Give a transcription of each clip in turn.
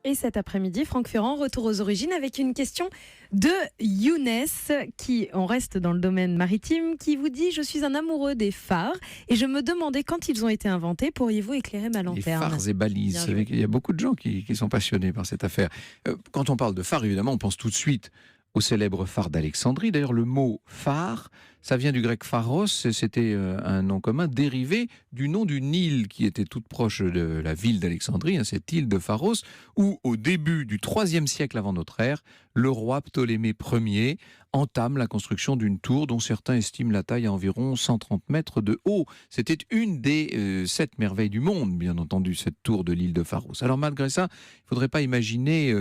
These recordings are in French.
Et cet après-midi, Franck Ferrand, retour aux origines avec une question de Younes, qui, on reste dans le domaine maritime, qui vous dit: je suis un amoureux des phares et je me demandais quand ils ont été inventés, pourriez-vous éclairer ma Les lanterne? phares et balises. Bien Vous joué. savez qu'il y a beaucoup de gens qui sont passionnés par cette affaire. Quand on parle de phare, évidemment, on pense tout de suite au célèbre phare d'Alexandrie. D'ailleurs, le mot phare, ça vient du grec pharos, c'était un nom commun dérivé du nom d'une île qui était toute proche de la ville d'Alexandrie, cette île de Pharos, où au début du IIIe siècle avant notre ère, le roi Ptolémée Ier entame la construction d'une tour dont certains estiment la taille à environ 130 mètres de haut. C'était une des 7 merveilles du monde, bien entendu, cette tour de l'île de Pharos. Alors malgré ça, il ne faudrait pas imaginer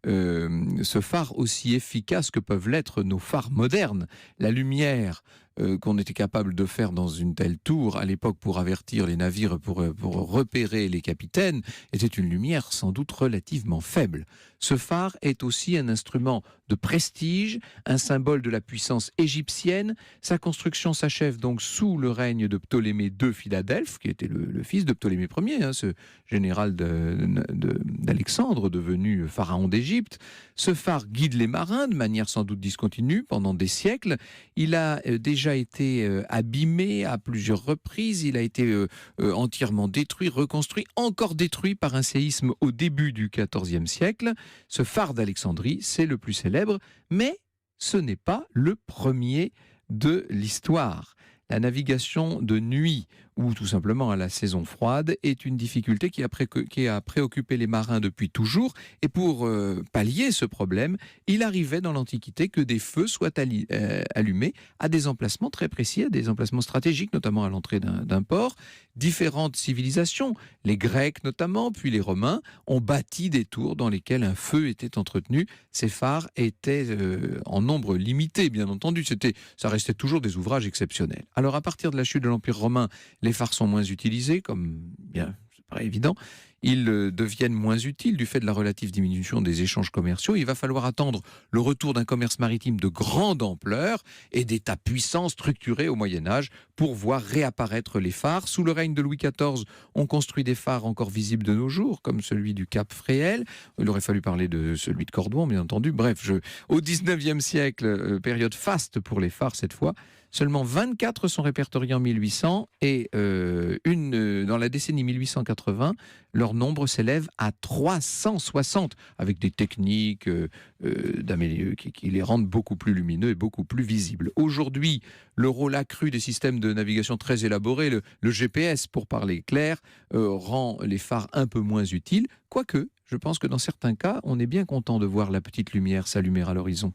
ce phare aussi efficace que peuvent l'être nos phares modernes. La lumière qu'on était capable de faire dans une telle tour à l'époque pour avertir les navires, pour repérer les capitaines, était une lumière sans doute relativement faible. Ce phare est aussi un instrument de prestige, un symbole de la puissance égyptienne. Sa construction s'achève donc sous le règne de Ptolémée II Philadelphe, qui était le fils de Ptolémée Ier, ce général d'Alexandre, devenu pharaon d'Égypte. Ce phare guide les marins de manière sans doute discontinue pendant des siècles. Il a déjà été abîmé à plusieurs reprises. Il a été entièrement détruit, reconstruit, encore détruit par un séisme au début du XIVe siècle. Ce phare d'Alexandrie, c'est le plus célèbre, mais ce n'est pas le premier de l'histoire. La navigation de nuit, ou tout simplement à la saison froide, est une difficulté qui a préoccupé les marins depuis toujours. Et pour pallier ce problème, il arrivait dans l'Antiquité que des feux soient allumés à des emplacements très précis, à des emplacements stratégiques, notamment à l'entrée d'un port. Différentes civilisations, les Grecs notamment, puis les Romains, ont bâti des tours dans lesquelles un feu était entretenu. Ces phares étaient en nombre limité, bien entendu. Ça restait toujours des ouvrages exceptionnels. Alors à partir de la chute de l'Empire romain, les phares sont moins utilisés, comme bien, c'est pas évident. Ils deviennent moins utiles du fait de la relative diminution des échanges commerciaux. Il va falloir attendre le retour d'un commerce maritime de grande ampleur et d'États puissants structurés au Moyen-Âge pour voir réapparaître les phares. Sous le règne de Louis XIV, on construit des phares encore visibles de nos jours, comme celui du Cap Fréhel. Il aurait fallu parler de celui de Cordouan, bien entendu. Bref, au XIXe siècle, période faste pour les phares cette fois. Seulement 24 sont répertoriés en 1800 et dans la décennie 1880, leur nombre s'élève à 360 avec des techniques qui les rendent beaucoup plus lumineux et beaucoup plus visibles. Aujourd'hui, le rôle accru des systèmes de navigation très élaborés, le GPS pour parler clair, rend les phares un peu moins utiles, quoique je pense que dans certains cas, on est bien content de voir la petite lumière s'allumer à l'horizon.